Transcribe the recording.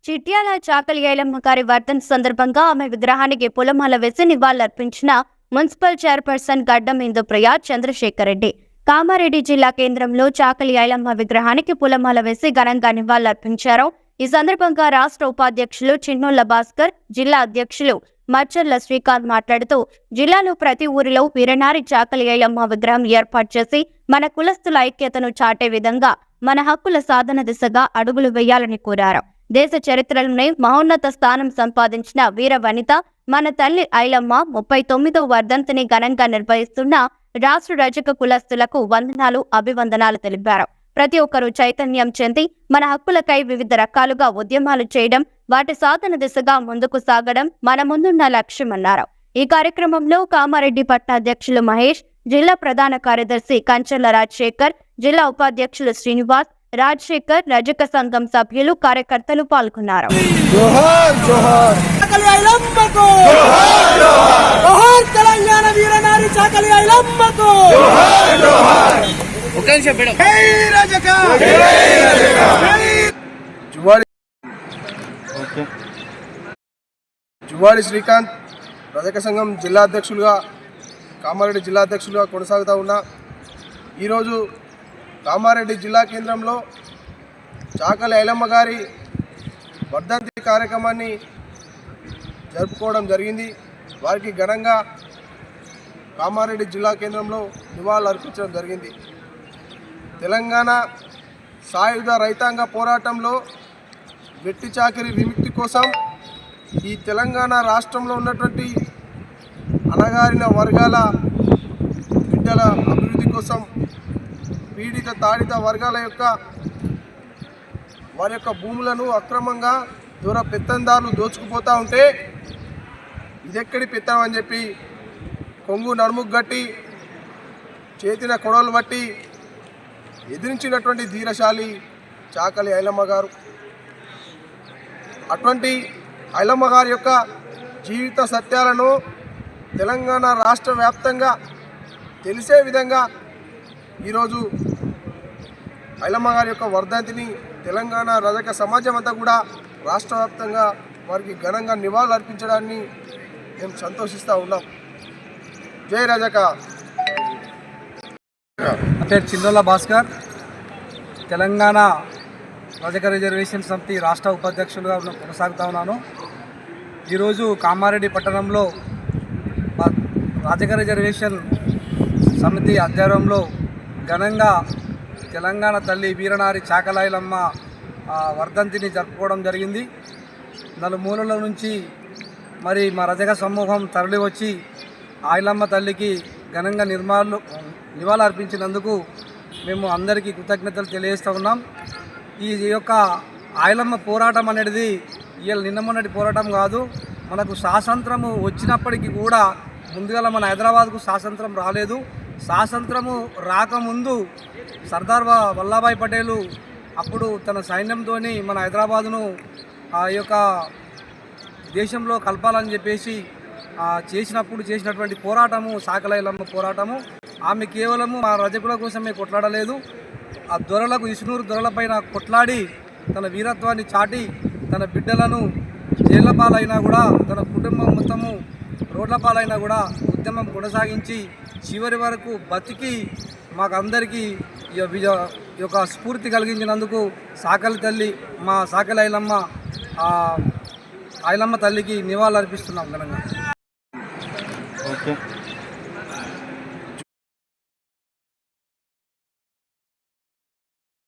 చిట్యాల చాకలి ఐలమ్మ గారి వర్ధంతి సందర్భంగా ఆమె విగ్రహానికి పూలమాల వేసి నివాళులర్పించిన మున్సిపల్ చైర్పర్సన్ గడ్డం ఇందుప్రియ చంద్రశేఖర్ రెడ్డి. కామారెడ్డి జిల్లా కేంద్రంలో చాకలి ఐలమ్మ విగ్రహానికి పూలమాల వేసి ఘనంగా నివాళులర్పించారు. ఈ సందర్భంగా రాష్ట్ర ఉపాధ్యక్షులు చిన్నోళ్ల భాస్కర్, జిల్లా అధ్యక్షులు మచ్చర్ల శ్రీకాంత్ మాట్లాడుతూ, జిల్లాలో ప్రతి ఊరిలో వీరనారి చాకలి ఐలమ్మ విగ్రహం ఏర్పాటు చేసి మన కులస్తుల ఐక్యతను చాటే విధంగా మన హక్కుల సాధన దిశగా అడుగులు వేయాలని కోరారు. దేశ చరిత్రలోనే మహోన్నత స్థానం సంపాదించిన వీర వనిత మన తల్లి ఐలమ్మ 39వ వర్ధంతిని ఘనంగా నిర్వహిస్తున్న రాష్ట్ర రజక కులస్తులకు వందనాలు, అభివందనాలు తెలిపారు. ప్రతి ఒక్కరూ చైతన్యం చెంది మన హక్కులకై వివిధ రకాలుగా ఉద్యమాలు చేయడం, వాటి సాధన దిశగా ముందుకు సాగడం మన ముందున్న లక్ష్యమన్నారు. ఈ కార్యక్రమంలో కామారెడ్డి పట్టణాధ్యక్షులు మహేష్, జిల్లా ప్రధాన కార్యదర్శి కంచర్ల రాజశేఖర్, జిల్లా ఉపాధ్యక్షులు శ్రీనివాస్, రాజశేఖర్, రజక సంఘం సభ్యులు, కార్యకర్తలు పాల్గొన్నారు. జువాడి శ్రీకాంత్, రజక సంఘం జిల్లా అధ్యక్షులుగా, కామారెడ్డి జిల్లా అధ్యక్షులుగా కొనసాగుతూ ఉన్నా. ఈరోజు కామారెడ్డి జిల్లా కేంద్రంలో చాకలి ఐలమ్మ గారి వర్ధంతి కార్యక్రమాన్ని జరుపుకోవడం జరిగింది. వారికి ఘనంగా కామారెడ్డి జిల్లా కేంద్రంలో నివాళులు అర్పించడం జరిగింది. తెలంగాణ సాయుధ రైతాంగ పోరాటంలో వెట్టి చాకిరి విముక్తి కోసం, ఈ తెలంగాణ రాష్ట్రంలో ఉన్నటువంటి అణగారిన వర్గాల బిడ్డల అభివృద్ధి కోసం, పీడిత తాడిత వర్గాల వారి యొక్క భూములను అక్రమంగా దూర పెత్తందారులు దోచుకుపోతూ ఉంటే, ఇదెక్కడి పెత్తం అని చెప్పి కొంగు నడుముకు గట్టి చేతిన కొడవలు బట్టి ఎదిరించినటువంటి ధీరశాలి చాకలి ఐలమ్మ గారు. అటువంటి ఐలమ్మ గారి యొక్క జీవిత సత్యాలను తెలంగాణ రాష్ట్ర వ్యాప్తంగా తెలిసే విధంగా ఈరోజు ఐలమ్మ గారి యొక్క వర్ధంతిని తెలంగాణ రజక సమాజం అంతా కూడా రాష్ట్ర వ్యాప్తంగా వారికి ఘనంగా నివాళులు అర్పించడాన్ని మేము సంతోషిస్తూ ఉన్నాం. జై రజక. పేరు చిన్నోళ్ల భాస్కర్, తెలంగాణ రజక రిజర్వేషన్ సమితి రాష్ట్ర ఉపాధ్యక్షులుగా కొనసాగుతూ ఉన్నాను. ఈరోజు కామారెడ్డి పట్టణంలో రజక రిజర్వేషన్ సమితి ఆధ్వర్యంలో ఘనంగా తెలంగాణ తల్లి వీరనారి చాకలి ఐలమ్మ వర్ధంతిని జరుపుకోవడం జరిగింది. నలుమూలల నుంచి మరి మా రజక సమూహం తరలి వచ్చి ఐలమ్మ తల్లికి ఘనంగా నివాళులు అర్పించినందుకు మేము అందరికీ కృతజ్ఞతలు తెలియజేస్తూ ఉన్నాం. ఈ యొక్క ఐలమ్మ పోరాటం అనేది ఇవాళ నిన్న మొన్నటి పోరాటం కాదు. మనకు స్వాతంత్రము వచ్చినప్పటికీ కూడా ముందుగా మన హైదరాబాద్కు స్వాతంత్రం రాలేదు. స్వాతంత్రము రాకముందు సర్దార్ వల్లభాయ్ పటేలు అప్పుడు తన సైన్యంతో మన హైదరాబాదును ఆ యొక్క దేశంలో కలపాలని చెప్పేసి చేసినటువంటి పోరాటము చాకలి ఐలమ్మ పోరాటము. ఆమె కేవలము మా రజకుల కోసమే కొట్లాడలేదు. ఆ దొరలకు, ఇసునూరు దొరలపైన కొట్లాడి తన వీరత్వాన్ని చాటి తన బిడ్డలను జైళ్ల పాలైనా కూడా, తన కుటుంబం మొత్తము రోడ్ల పాలైనా కూడా ఉద్యమం కొనసాగించి చివరి వరకు బతికి మాకందరికీ ఈ యొక్క స్ఫూర్తి కలిగించినందుకు చాకలి తల్లి, మా చాకలి ఐలమ్మ తల్లికి నివాళులు అర్పిస్తున్నాం ఘనంగా.